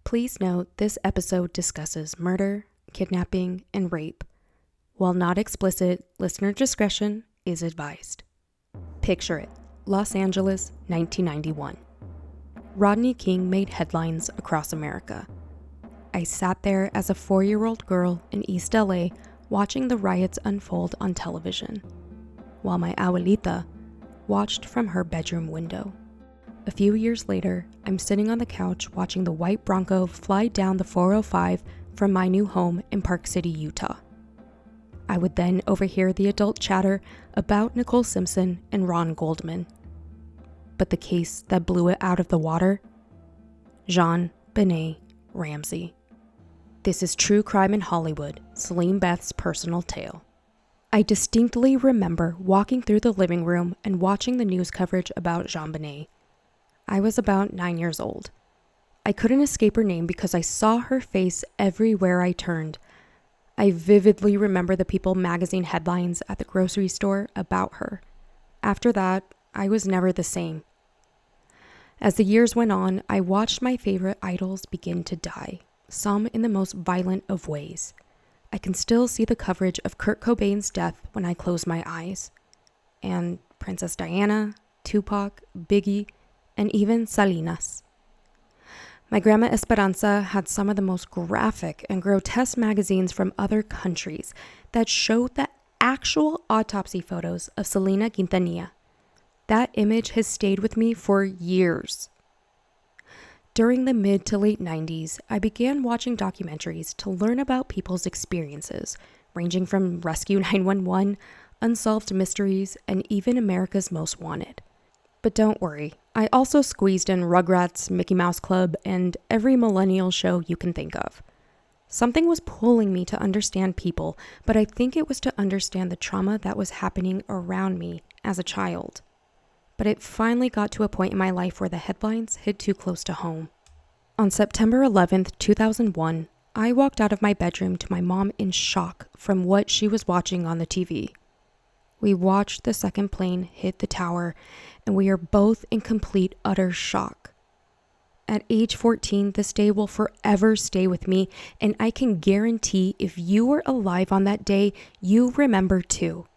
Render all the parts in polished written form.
Please note this episode discusses murder, kidnapping, and rape. While not explicit, listener discretion is advised. Picture it, Los Angeles, 1991. Rodney King made headlines across America. I sat there as a 4-year-old girl in East LA watching the riots unfold on television, while my abuelita watched from her bedroom window. A few years later, I'm sitting on the couch watching the white Bronco fly down the 405 from my new home in Park City, Utah. I would then overhear the adult chatter about Nicole Simpson and Ron Goldman. But the case that blew it out of the water? JonBenet Ramsey. This is True Crime in Hollywood, Celene Beth's personal tale. I distinctly remember walking through the living room and watching the news coverage about JonBenet. I was about 9 years old. I couldn't escape her name because I saw her face everywhere I turned. I vividly remember the People magazine headlines at the grocery store about her. After that, I was never the same. As the years went on, I watched my favorite idols begin to die, some in the most violent of ways. I can still see the coverage of Kurt Cobain's death when I close my eyes. And Princess Diana, Tupac, Biggie, and even Salinas. My grandma Esperanza had some of the most graphic and grotesque magazines from other countries that showed the actual autopsy photos of Selena Quintanilla. That image has stayed with me for years. During the mid to late 90s, I began watching documentaries to learn about people's experiences, ranging from Rescue 911, Unsolved Mysteries, and even America's Most Wanted. But don't worry, I also squeezed in Rugrats, Mickey Mouse Club, and every millennial show you can think of. Something was pulling me to understand people, but I think it was to understand the trauma that was happening around me as a child. But it finally got to a point in my life where the headlines hit too close to home. On September 11th, 2001, I walked out of my bedroom to my mom in shock from what she was watching on the TV. We watched the second plane hit the tower, and we are both in complete, utter shock. At age 14, this day will forever stay with me, and I can guarantee if you were alive on that day, you remember too.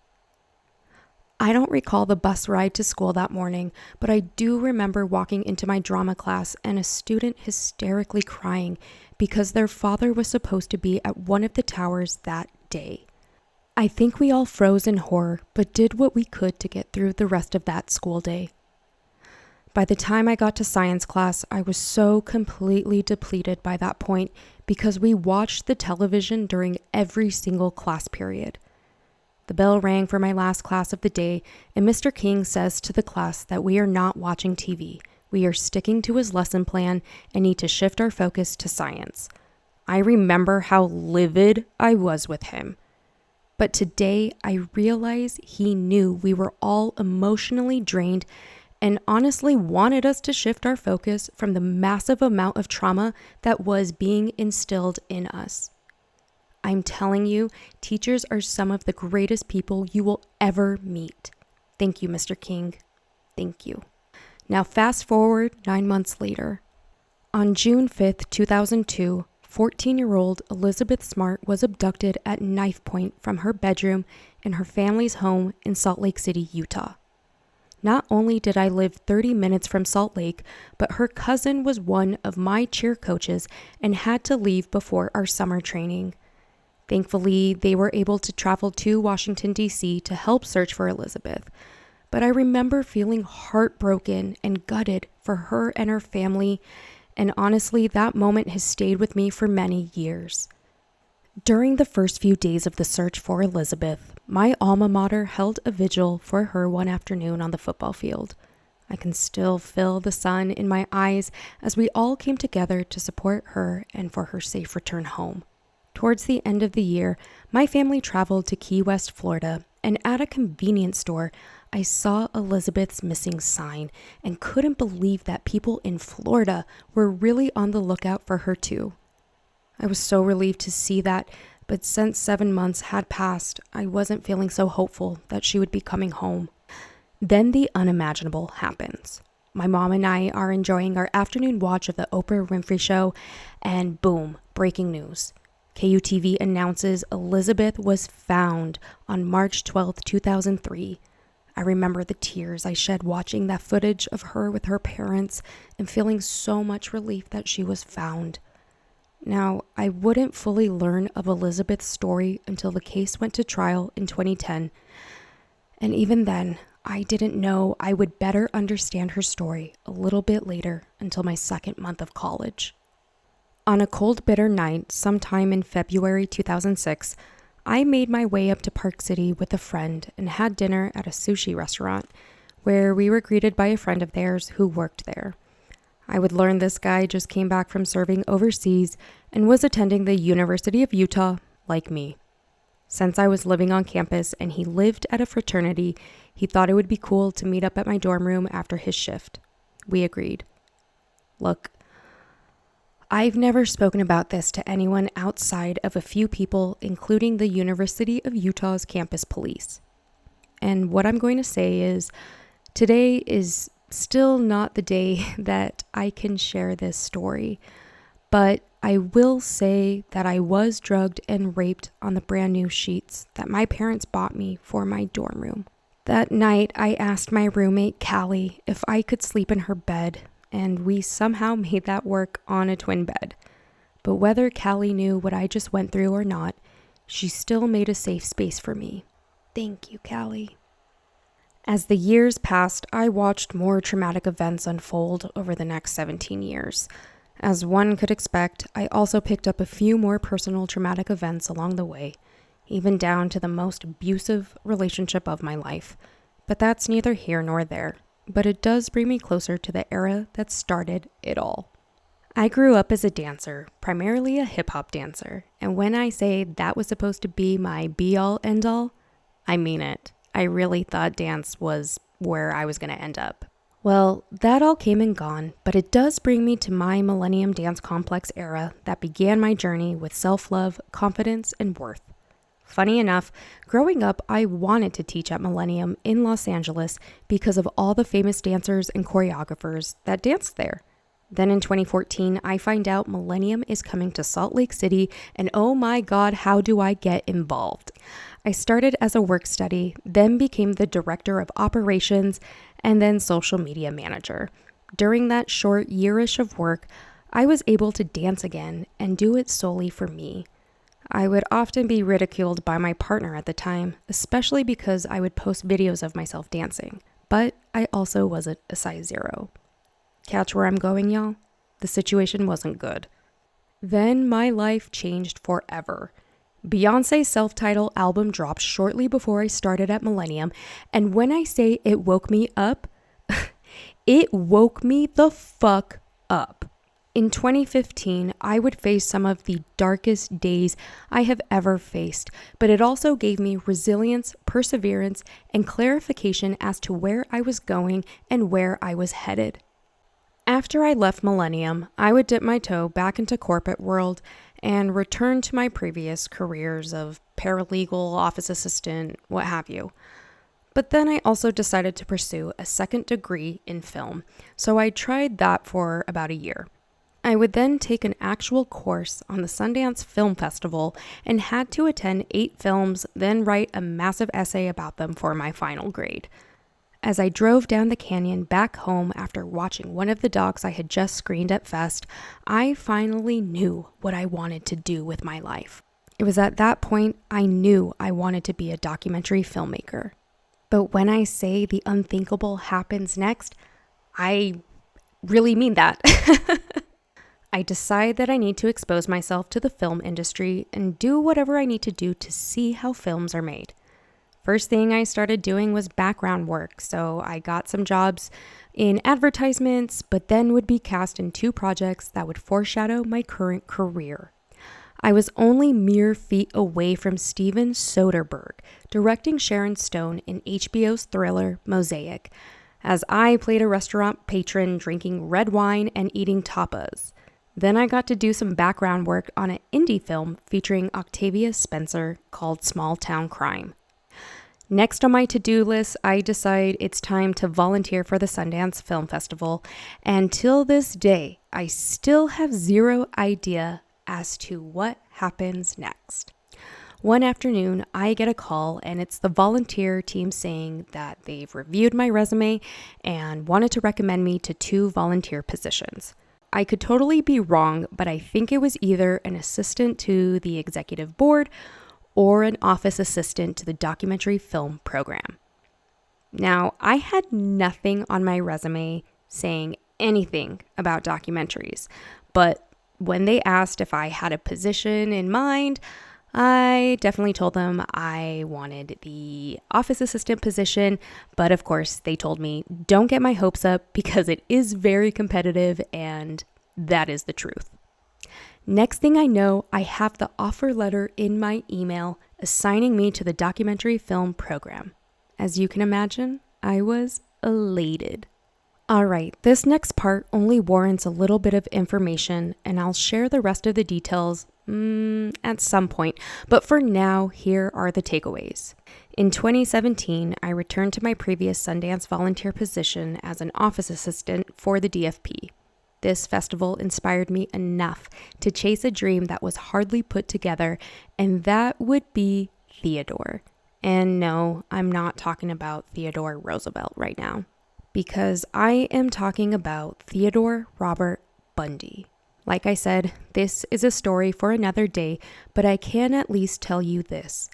I don't recall the bus ride to school that morning, but I do remember walking into my drama class and a student hysterically crying because their father was supposed to be at one of the towers that day. I think we all froze in horror, but did what we could to get through the rest of that school day. By the time I got to science class, I was so completely depleted by that point because we watched the television during every single class period. The bell rang for my last class of the day, and Mr. King says to the class that we are not watching TV. We are sticking to his lesson plan and need to shift our focus to science. I remember how livid I was with him. But today, I realize he knew we were all emotionally drained and honestly wanted us to shift our focus from the massive amount of trauma that was being instilled in us. I'm telling you, teachers are some of the greatest people you will ever meet. Thank you, Mr. King. Thank you. Now fast forward 9 months later. On June 5th, 2002, 14-year-old Elizabeth Smart was abducted at knife point from her bedroom in her family's home in Salt Lake City, Utah. Not only did I live 30 minutes from Salt Lake, but her cousin was one of my cheer coaches and had to leave before our summer training. Thankfully, they were able to travel to Washington, D.C. to help search for Elizabeth. But I remember feeling heartbroken and gutted for her and her family. And honestly, that moment has stayed with me for many years. During the first few days of the search for Elizabeth, my alma mater held a vigil for her one afternoon on the football field. I can still feel the sun in my eyes as we all came together to support her and for her safe return home. Towards the end of the year, my family traveled to Key West, Florida, and at a convenience store, I saw Elizabeth's missing sign and couldn't believe that people in Florida were really on the lookout for her too. I was so relieved to see that, but since 7 months had passed, I wasn't feeling so hopeful that she would be coming home. Then the unimaginable happens. My mom and I are enjoying our afternoon watch of the Oprah Winfrey Show, and boom, breaking news. KUTV announces Elizabeth was found on March 12th, 2003. I remember the tears I shed watching that footage of her with her parents and feeling so much relief that she was found. Now, I wouldn't fully learn of Elizabeth's story until the case went to trial in 2010. And even then, I didn't know I would better understand her story a little bit later until my second month of college. On a cold, bitter night, sometime in February 2006, I made my way up to Park City with a friend and had dinner at a sushi restaurant where we were greeted by a friend of theirs who worked there. I would learn this guy just came back from serving overseas and was attending the University of Utah like me. Since I was living on campus and he lived at a fraternity, he thought it would be cool to meet up at my dorm room after his shift. We agreed. Look, I've never spoken about this to anyone outside of a few people, including the University of Utah's campus police. And what I'm going to say is, today is still not the day that I can share this story, but I will say that I was drugged and raped on the brand new sheets that my parents bought me for my dorm room. That night, I asked my roommate, Callie, if I could sleep in her bed, and we somehow made that work on a twin bed. But whether Callie knew what I just went through or not, she still made a safe space for me. Thank you, Callie. As the years passed, I watched more traumatic events unfold over the next 17 years. As one could expect, I also picked up a few more personal traumatic events along the way, even down to the most abusive relationship of my life. But that's neither here nor there. But it does bring me closer to the era that started it all. I grew up as a dancer, primarily a hip-hop dancer, and when I say that was supposed to be my be-all, end-all, I mean it. I really thought dance was where I was going to end up. Well, that all came and gone, but it does bring me to my Millennium Dance Complex era that began my journey with self-love, confidence, and worth. Funny enough, growing up, I wanted to teach at Millennium in Los Angeles because of all the famous dancers and choreographers that danced there. Then in 2014, I find out Millennium is coming to Salt Lake City, and oh my God, how do I get involved? I started as a work study, then became the director of operations, and then social media manager. During that short yearish of work, I was able to dance again and do it solely for me. I would often be ridiculed by my partner at the time, especially because I would post videos of myself dancing. But I also wasn't a size 0. Catch where I'm going, y'all? The situation wasn't good. Then my life changed forever. Beyonce's self-titled album dropped shortly before I started at Millennium, and when I say it woke me up, it woke me the fuck up. In 2015, I would face some of the darkest days I have ever faced, but it also gave me resilience, perseverance, and clarification as to where I was going and where I was headed. After I left Millennium, I would dip my toe back into corporate world and return to my previous careers of paralegal, office assistant, what have you. But then I also decided to pursue a second degree in film, so I tried that for about a year. I would then take an actual course on the Sundance Film Festival and had to attend 8 films, then write a massive essay about them for my final grade. As I drove down the canyon back home after watching one of the docs I had just screened at Fest, I finally knew what I wanted to do with my life. It was at that point I knew I wanted to be a documentary filmmaker. But when I say the unthinkable happens next, I really mean that. I decide that I need to expose myself to the film industry and do whatever I need to do to see how films are made. First thing I started doing was background work, so I got some jobs in advertisements, but then would be cast in 2 projects that would foreshadow my current career. I was only mere feet away from Steven Soderbergh directing Sharon Stone in HBO's thriller Mosaic, as I played a restaurant patron drinking red wine and eating tapas. Then I got to do some background work on an indie film featuring Octavia Spencer called Small Town Crime. Next on my to-do list, I decide it's time to volunteer for the Sundance Film Festival. And till this day, I still have zero idea as to what happens next. One afternoon, I get a call and it's the volunteer team saying that they've reviewed my resume and wanted to recommend me to 2 volunteer positions. I could totally be wrong, but I think it was either an assistant to the executive board or an office assistant to the documentary film program. Now, I had nothing on my resume saying anything about documentaries, but when they asked if I had a position in mind, I definitely told them I wanted the office assistant position, but of course they told me don't get my hopes up because it is very competitive, and that is the truth. Next thing I know, I have the offer letter in my email assigning me to the documentary film program. As you can imagine, I was elated. All right, this next part only warrants a little bit of information, and I'll share the rest of the details at some point. But for now, here are the takeaways. In 2017, I returned to my previous Sundance volunteer position as an office assistant for the DFP. This festival inspired me enough to chase a dream that was hardly put together, and that would be Theodore. And no, I'm not talking about Theodore Roosevelt right now, because I am talking about Theodore Robert Bundy. Like I said, this is a story for another day, but I can at least tell you this.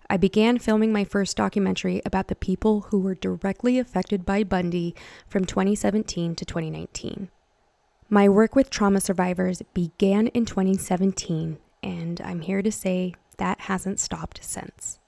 I began filming my first documentary about the people who were directly affected by Bundy from 2017 to 2019. My work with trauma survivors began in 2017, and I'm here to say that hasn't stopped since.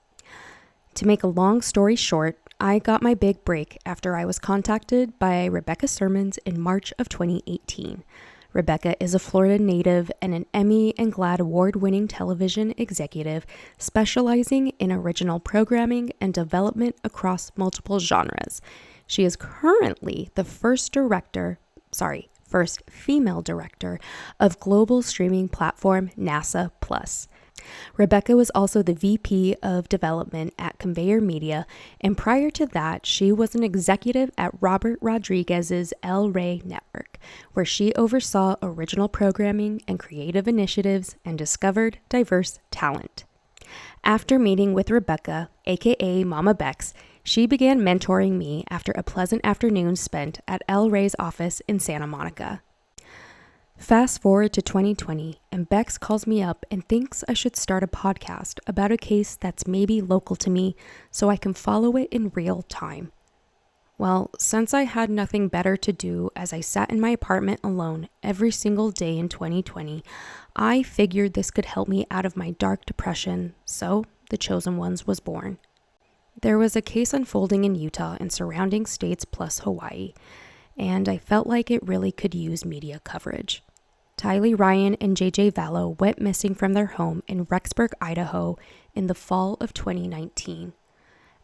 To make a long story short, I got my big break after I was contacted by Rebecca Sermons in March of 2018. Rebecca is a Florida native and an Emmy and GLAAD award-winning television executive specializing in original programming and development across multiple genres. She is currently the first female director of global streaming platform NASA Plus. Rebecca was also the VP of development at Conveyor Media, and prior to that, she was an executive at Robert Rodriguez's El Rey Network, where she oversaw original programming and creative initiatives and discovered diverse talent. After meeting with Rebecca, aka Mama Bex, she began mentoring me after a pleasant afternoon spent at El Rey's office in Santa Monica. Fast forward to 2020, and Bex calls me up and thinks I should start a podcast about a case that's maybe local to me so I can follow it in real time. Well, since I had nothing better to do as I sat in my apartment alone every single day in 2020, I figured this could help me out of my dark depression, so The Chosen Ones was born. There was a case unfolding in Utah and surrounding states plus Hawaii, and I felt like it really could use media coverage. Tylee Ryan and JJ Vallow went missing from their home in Rexburg, Idaho in the fall of 2019.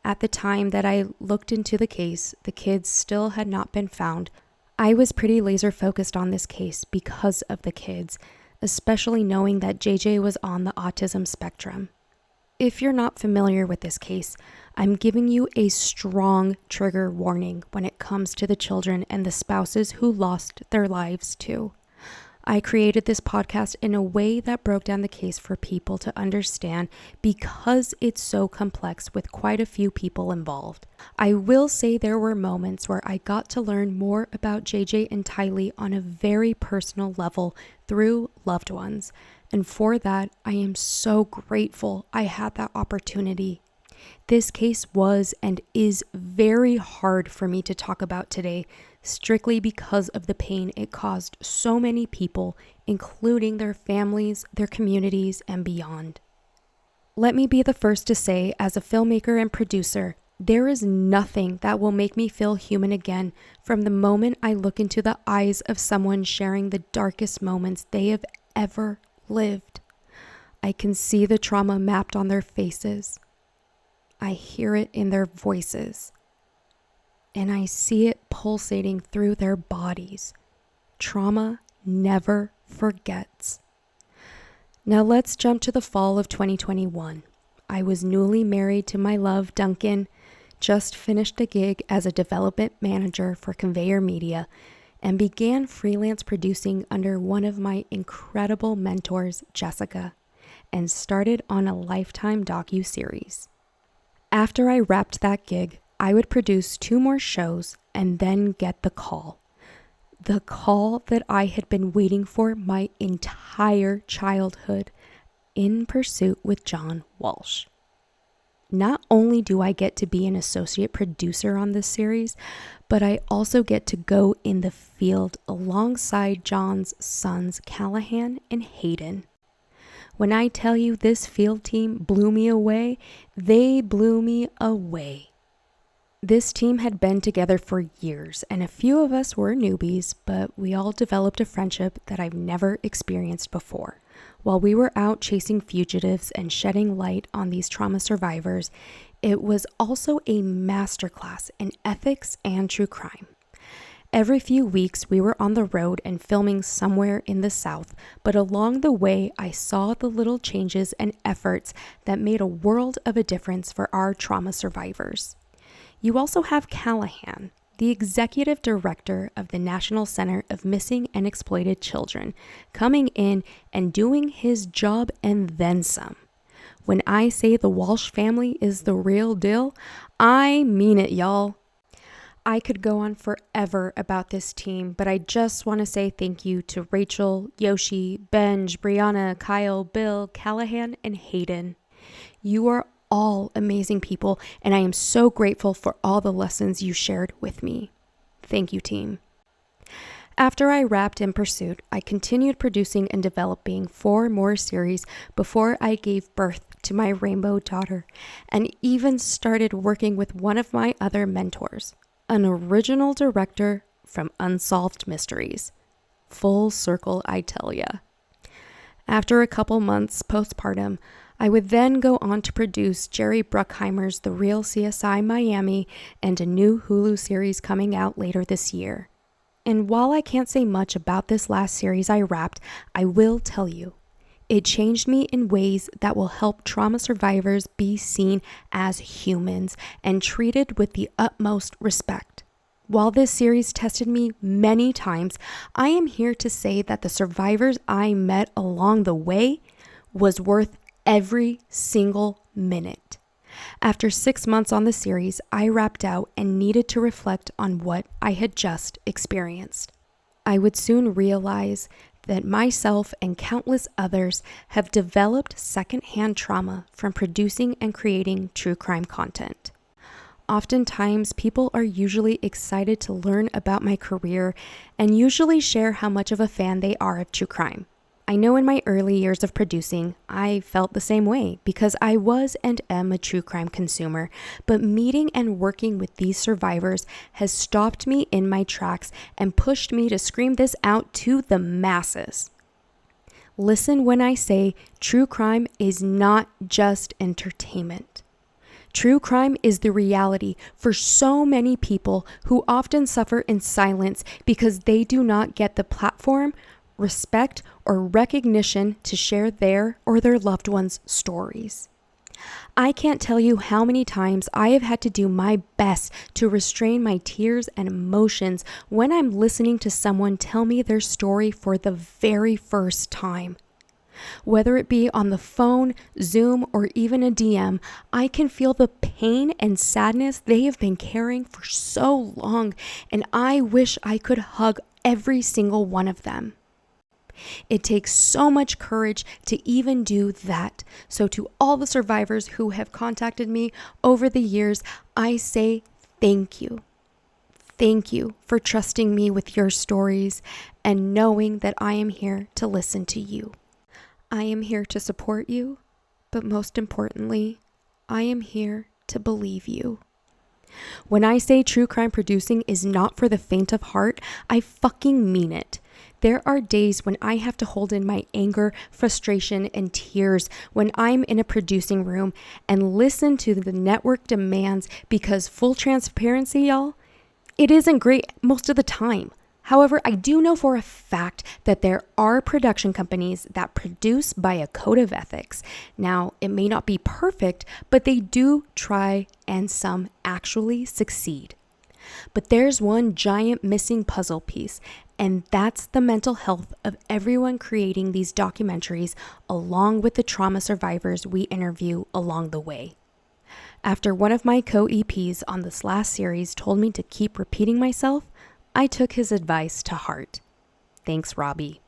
At the time that I looked into the case, the kids still had not been found. I was pretty laser focused on this case because of the kids, especially knowing that JJ was on the autism spectrum. If you're not familiar with this case, I'm giving you a strong trigger warning when it comes to the children and the spouses who lost their lives too. I created this podcast in a way that broke down the case for people to understand because it's so complex with quite a few people involved. I will say there were moments where I got to learn more about JJ and Tylee on a very personal level through loved ones. And for that, I am so grateful I had that opportunity. This case was and is very hard for me to talk about today, strictly because of the pain it caused so many people, including their families, their communities, and beyond. Let me be the first to say, as a filmmaker and producer, there is nothing that will make me feel human again from the moment I look into the eyes of someone sharing the darkest moments they have ever lived. I can see the trauma mapped on their faces. I hear it in their voices. And I see it pulsating through their bodies. Trauma never forgets. Now let's jump to the fall of 2021. I was newly married to my love, Duncan, just finished a gig as a development manager for Conveyor Media, and began freelance producing under one of my incredible mentors, Jessica, and started on a Lifetime docu-series. After I wrapped that gig, I would produce 2 more shows and then get the call. The call that I had been waiting for my entire childhood, In Pursuit with John Walsh. Not only do I get to be an associate producer on this series, but I also get to go in the field alongside John's sons, Callahan and Hayden. When I tell you this field team blew me away, they blew me away. This team had been together for years, and a few of us were newbies, but we all developed a friendship that I've never experienced before. While we were out chasing fugitives and shedding light on these trauma survivors, it was also a masterclass in ethics and true crime. Every few weeks, we were on the road and filming somewhere in the South, but along the way, I saw the little changes and efforts that made a world of a difference for our trauma survivors. You also have Callahan, the executive director of the National Center of Missing and Exploited Children, coming in and doing his job and then some. When I say the Walsh family is the real deal, I mean it, y'all. I could go on forever about this team, but I just want to say thank you to Rachel, Yoshi, Benj, Brianna, Kyle, Bill, Callahan, and Hayden. You are all amazing people, and I am so grateful for all the lessons you shared with me. Thank you, team. After I wrapped In Pursuit, I continued producing and developing 4 more series before I gave birth to my rainbow daughter, and even started working with one of my other mentors, an original director from Unsolved Mysteries. Full circle, I tell ya. After a couple months postpartum, I would then go on to produce Jerry Bruckheimer's The Real CSI Miami and a new Hulu series coming out later this year. And while I can't say much about this last series I wrapped, I will tell you, it changed me in ways that will help trauma survivors be seen as humans and treated with the utmost respect. While this series tested me many times, I am here to say that the survivors I met along the way was worth every single minute. After 6 months on the series, I wrapped out and needed to reflect on what I had just experienced. I would soon realize that myself and countless others have developed secondhand trauma from producing and creating true crime content. Oftentimes, people are usually excited to learn about my career and usually share how much of a fan they are of true crime. I know in my early years of producing, I felt the same way because I was and am a true crime consumer, but meeting and working with these survivors has stopped me in my tracks and pushed me to scream this out to the masses. Listen when I say true crime is not just entertainment. True crime is the reality for so many people who often suffer in silence because they do not get the platform, respect, or recognition to share their or their loved ones' stories. I can't tell you how many times I have had to do my best to restrain my tears and emotions when I'm listening to someone tell me their story for the very first time. Whether it be on the phone, Zoom, or even a DM, I can feel the pain and sadness they have been carrying for so long, and I wish I could hug every single one of them. It takes so much courage to even do that. So to all the survivors who have contacted me over the years, I say thank you. Thank you for trusting me with your stories and knowing that I am here to listen to you. I am here to support you, but most importantly, I am here to believe you. When I say true crime producing is not for the faint of heart, I fucking mean it. There are days when I have to hold in my anger, frustration, and tears when I'm in a producing room and listen to the network demands because full transparency, y'all, it isn't great most of the time. However, I do know for a fact that there are production companies that produce by a code of ethics. Now, it may not be perfect, but they do try, and some actually succeed. But there's one giant missing puzzle piece, and that's the mental health of everyone creating these documentaries, along with the trauma survivors we interview along the way. After one of my co-EPs on this last series told me to keep repeating myself, I took his advice to heart. Thanks, Robbie.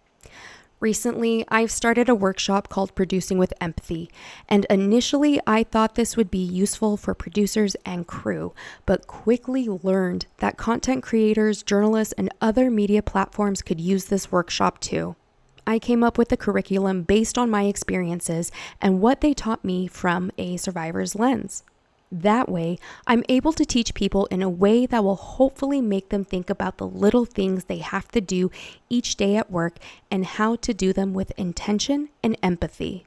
Recently, I've started a workshop called Producing with Empathy, and initially I thought this would be useful for producers and crew, but quickly learned that content creators, journalists, and other media platforms could use this workshop too. I came up with the curriculum based on my experiences and what they taught me from a survivor's lens. That way, I'm able to teach people in a way that will hopefully make them think about the little things they have to do each day at work and how to do them with intention and empathy.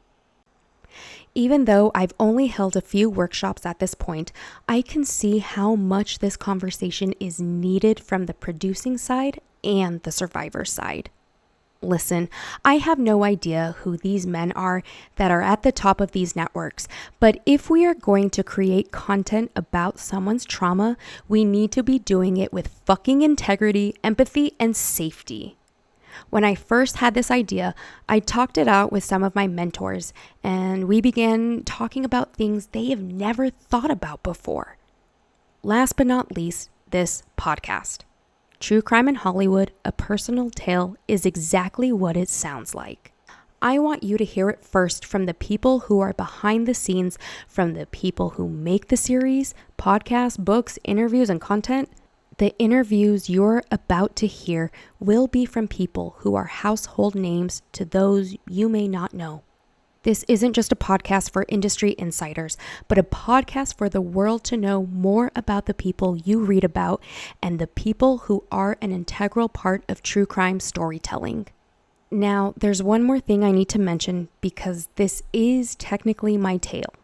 Even though I've only held a few workshops at this point, I can see how much this conversation is needed from the producing side and the survivor side. Listen, I have no idea who these men are that are at the top of these networks, but if we are going to create content about someone's trauma, we need to be doing it with fucking integrity, empathy, and safety. When I first had this idea, I talked it out with some of my mentors, and we began talking about things they have never thought about before. Last but not least, this podcast. True Crime in Hollywood, a personal tale, is exactly what it sounds like. I want you to hear it first from the people who are behind the scenes, from the people who make the series, podcasts, books, interviews, and content. The interviews you're about to hear will be from people who are household names to those you may not know. This isn't just a podcast for industry insiders, but a podcast for the world to know more about the people you read about and the people who are an integral part of true crime storytelling. Now, there's one more thing I need to mention because this is technically my tale.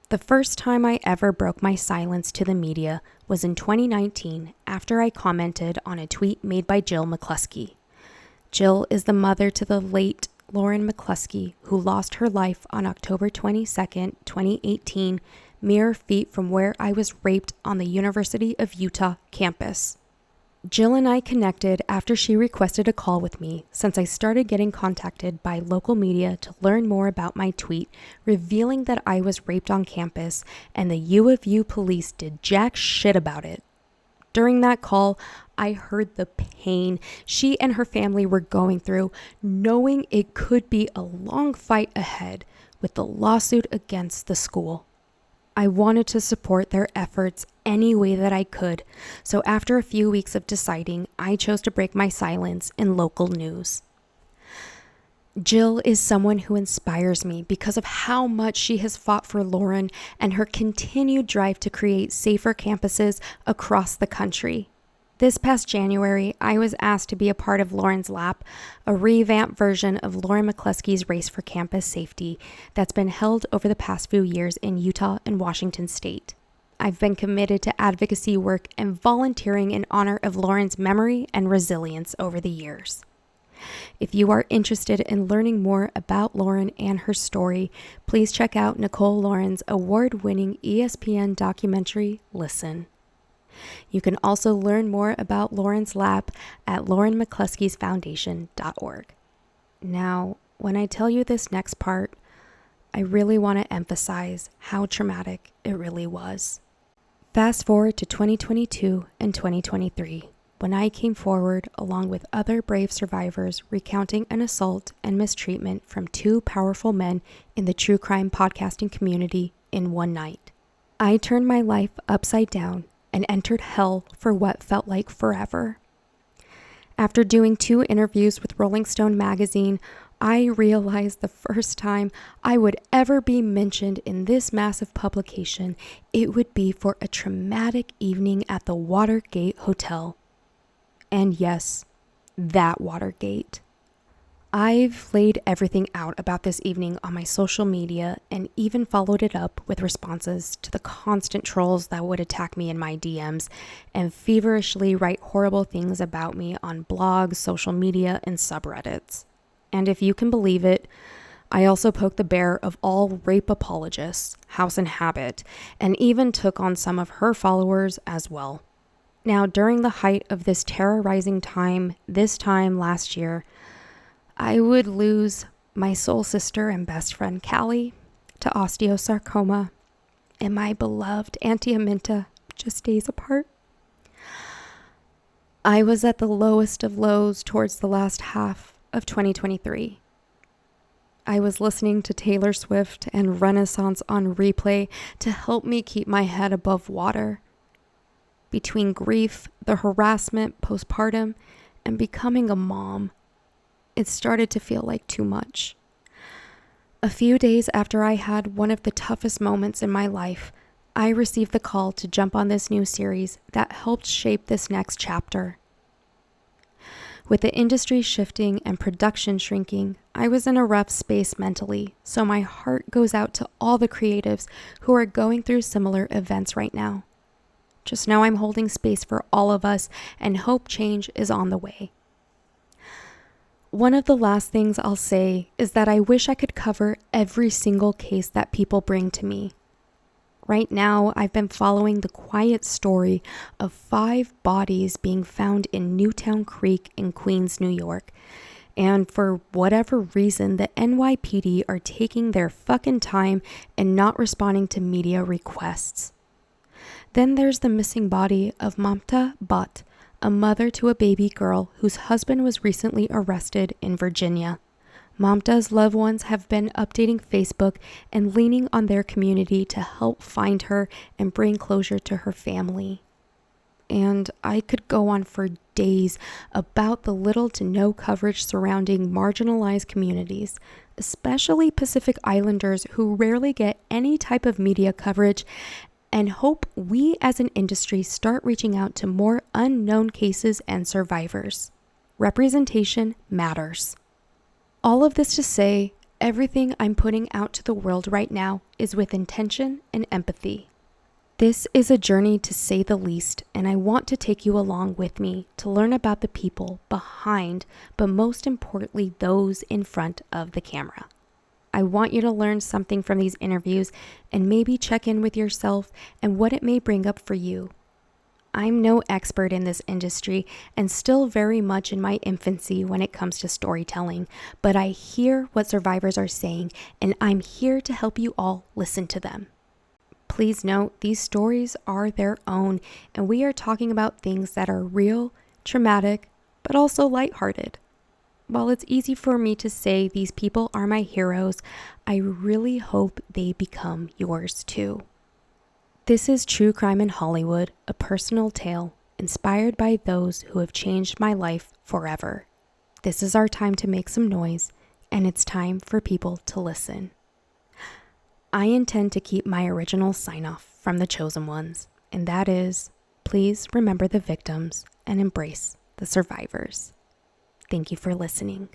The first time I ever broke my silence to the media was in 2019 after I commented on a tweet made by Jill McCluskey. Jill is the mother to the late Lauren McCluskey, who lost her life on October 22nd, 2018, mere feet from where I was raped on the University of Utah campus. Jill and I connected after she requested a call with me since I started getting contacted by local media to learn more about my tweet revealing that I was raped on campus and the U of U police did jack shit about it. During that call, I heard the pain she and her family were going through, knowing it could be a long fight ahead with the lawsuit against the school. I wanted to support their efforts any way that I could, so after a few weeks of deciding, I chose to break my silence in local news. Jill is someone who inspires me because of how much she has fought for Lauren and her continued drive to create safer campuses across the country. This past January, I was asked to be a part of Lauren's Lap, a revamped version of Lauren McCluskey's Race for Campus Safety that's been held over the past few years in Utah and Washington State. I've been committed to advocacy work and volunteering in honor of Lauren's memory and resilience over the years. If you are interested in learning more about Lauren and her story, please check out Nicole Lauren's award-winning ESPN documentary, Listen. You can also learn more about Lauren's Lap at laurenmccluskey'sfoundation.org. Now, when I tell you this next part, I really want to emphasize how traumatic it really was. Fast forward to 2022 and 2023. When I came forward along with other brave survivors recounting an assault and mistreatment from two powerful men in the true crime podcasting community in one night. I turned my life upside down and entered hell for what felt like forever. After doing 2 interviews with Rolling Stone magazine, I realized the first time I would ever be mentioned in this massive publication, it would be for a traumatic evening at the Watergate Hotel. And yes, that Watergate. I've laid everything out about this evening on my social media and even followed it up with responses to the constant trolls that would attack me in my DMs and feverishly write horrible things about me on blogs, social media, and subreddits. And if you can believe it, I also poked the bear of all rape apologists, House and Habit, and even took on some of her followers as well. Now, during the height of this terrorizing time, this time last year, I would lose my soul sister and best friend Callie to osteosarcoma, and my beloved Auntie Aminta just days apart. I was at the lowest of lows towards the last half of 2023. I was listening to Taylor Swift and Renaissance on replay to help me keep my head above water. Between grief, the harassment postpartum, and becoming a mom, it started to feel like too much. A few days after I had one of the toughest moments in my life, I received the call to jump on this new series that helped shape this next chapter. With the industry shifting and production shrinking, I was in a rough space mentally, so my heart goes out to all the creatives who are going through similar events right now. Just know I'm holding space for all of us and hope change is on the way. One of the last things I'll say is that I wish I could cover every single case that people bring to me. Right now, I've been following the quiet story of 5 bodies being found in Newtown Creek in Queens, New York. And for whatever reason, the NYPD are taking their fucking time and not responding to media requests. Then there's the missing body of Mamta Butt, a mother to a baby girl whose husband was recently arrested in Virginia. Mamta's loved ones have been updating Facebook and leaning on their community to help find her and bring closure to her family. And I could go on for days about the little to no coverage surrounding marginalized communities, especially Pacific Islanders who rarely get any type of media coverage, and hope we as an industry start reaching out to more unknown cases and survivors. Representation matters. All of this to say, everything I'm putting out to the world right now is with intention and empathy. This is a journey to say the least, and I want to take you along with me to learn about the people behind, but most importantly, those in front of the camera. I want you to learn something from these interviews and maybe check in with yourself and what it may bring up for you. I'm no expert in this industry and still very much in my infancy when it comes to storytelling, but I hear what survivors are saying and I'm here to help you all listen to them. Please note, these stories are their own and we are talking about things that are real, traumatic, but also lighthearted. While it's easy for me to say these people are my heroes, I really hope they become yours too. This is True Crime in Hollywood, a personal tale inspired by those who have changed my life forever. This is our time to make some noise, and it's time for people to listen. I intend to keep my original sign-off from the chosen ones, and that is, please remember the victims and embrace the survivors. Thank you for listening.